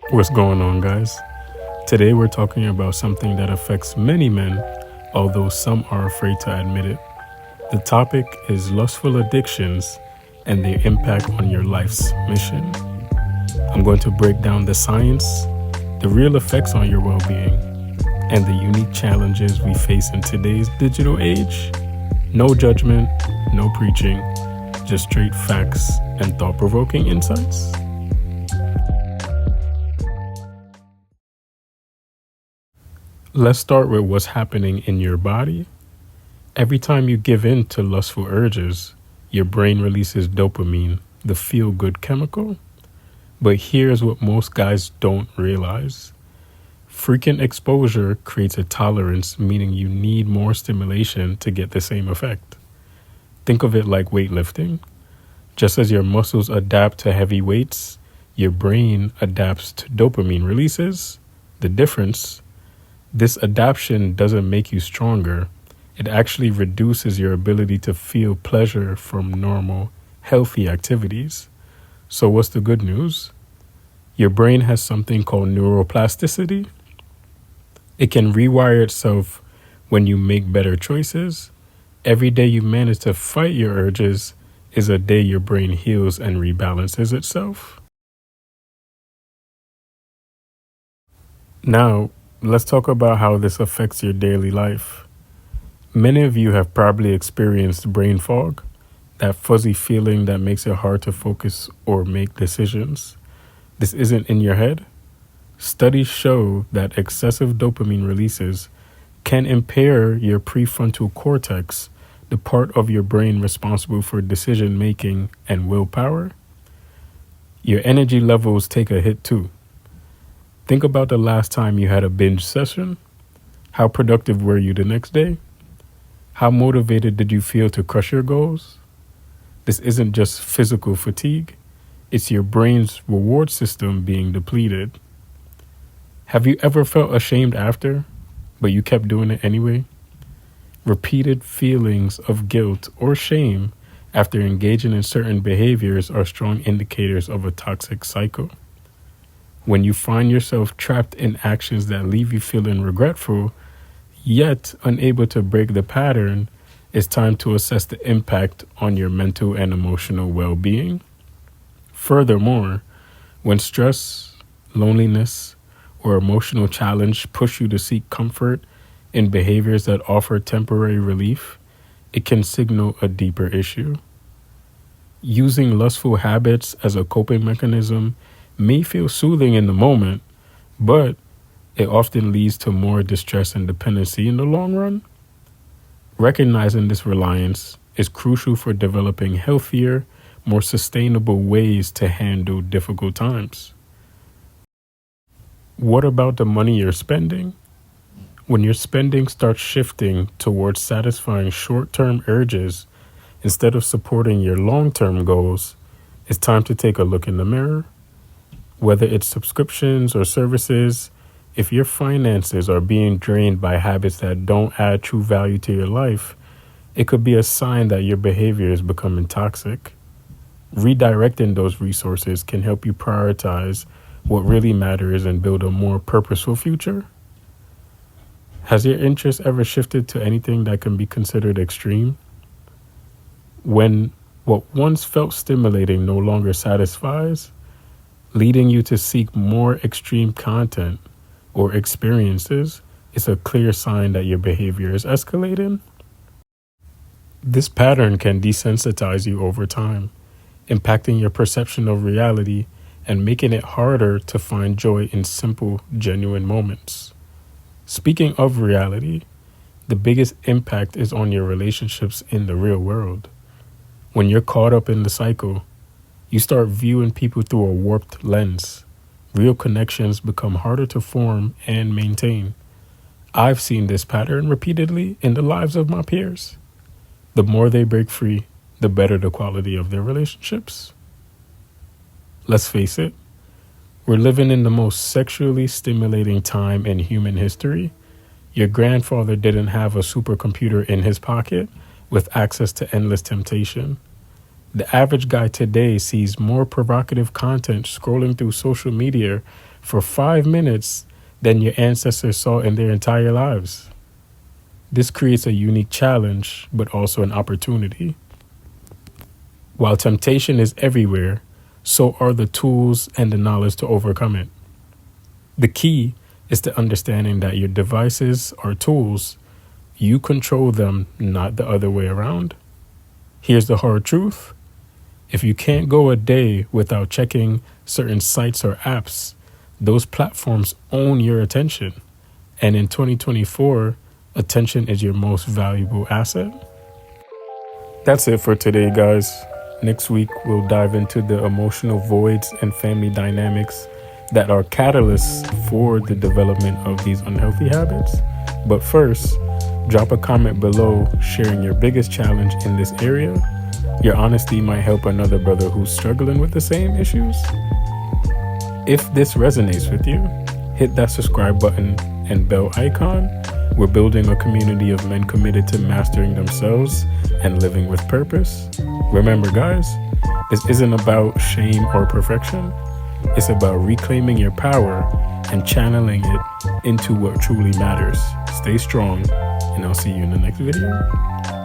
What's going on, guys? Today we're talking about something that affects many men, although some are afraid to admit it. The topic is lustful addictions and their impact on your life's mission. I'm going to break down the science, the real effects on your well-being, and the unique challenges we face in today's digital age. No judgment, no preaching, just straight facts and thought-provoking insights. Let's start with what's happening in your body. Every time you give in to lustful urges, your brain releases dopamine, the feel-good chemical. But here's what most guys don't realize. Frequent exposure creates a tolerance, meaning you need more stimulation to get the same effect. Think of it like weightlifting. Just as your muscles adapt to heavy weights, your brain adapts to dopamine releases. The difference: this adaptation doesn't make you stronger. It actually reduces your ability to feel pleasure from normal, healthy activities. So what's the good news? Your brain has something called neuroplasticity. It can rewire itself when you make better choices. Every day you manage to fight your urges is a day your brain heals and rebalances itself. Now, let's talk about how this affects your daily life. Many of you have probably experienced brain fog, that fuzzy feeling that makes it hard to focus or make decisions. This isn't in your head. Studies show that excessive dopamine releases can impair your prefrontal cortex, the part of your brain responsible for decision making and willpower. Your energy levels take a hit too. Think about the last time you had a binge session. How productive were you the next day? How motivated did you feel to crush your goals? This isn't just physical fatigue. It's your brain's reward system being depleted. Have you ever felt ashamed after, but you kept doing it anyway? Repeated feelings of guilt or shame after engaging in certain behaviors are strong indicators of a toxic cycle. When you find yourself trapped in actions that leave you feeling regretful, yet unable to break the pattern, it's time to assess the impact on your mental and emotional well-being. Furthermore, when stress, loneliness, or emotional challenge push you to seek comfort in behaviors that offer temporary relief, it can signal a deeper issue. Using lustful habits as a coping mechanism may feel soothing in the moment, but it often leads to more distress and dependency in the long run. Recognizing this reliance is crucial for developing healthier, more sustainable ways to handle difficult times. What about the money you're spending? When your spending starts shifting towards satisfying short-term urges instead of supporting your long-term goals, it's time to take a look in the mirror. Whether it's subscriptions or services, if your finances are being drained by habits that don't add true value to your life, it could be a sign that your behavior is becoming toxic. Redirecting those resources can help you prioritize what really matters and build a more purposeful future. Has your interest ever shifted to anything that can be considered extreme? When what once felt stimulating no longer satisfies, leading you to seek more extreme content or experiences is a clear sign that your behavior is escalating. This pattern can desensitize you over time, impacting your perception of reality and making it harder to find joy in simple, genuine moments. Speaking of reality, the biggest impact is on your relationships in the real world. When you're caught up in the cycle, you start viewing people through a warped lens. Real connections become harder to form and maintain. I've seen this pattern repeatedly in the lives of my peers. The more they break free, the better the quality of their relationships. Let's face it, we're living in the most sexually stimulating time in human history. Your grandfather didn't have a supercomputer in his pocket with access to endless temptation. The average guy today sees more provocative content scrolling through social media for 5 minutes than your ancestors saw in their entire lives. This creates a unique challenge, but also an opportunity. While temptation is everywhere, so are the tools and the knowledge to overcome it. The key is the understanding that your devices are tools. You control them, not the other way around. Here's the hard truth. If you can't go a day without checking certain sites or apps, those platforms own your attention. And in 2024, attention is your most valuable asset. That's it for today, guys. Next week, we'll dive into the emotional voids and family dynamics that are catalysts for the development of these unhealthy habits. But first, drop a comment below sharing your biggest challenge in this area. Your honesty might help another brother who's struggling with the same issues. If this resonates with you, hit that subscribe button and bell icon. We're building a community of men committed to mastering themselves and living with purpose. Remember, guys, this isn't about shame or perfection. It's about reclaiming your power and channeling it into what truly matters. Stay strong, and I'll see you in the next video.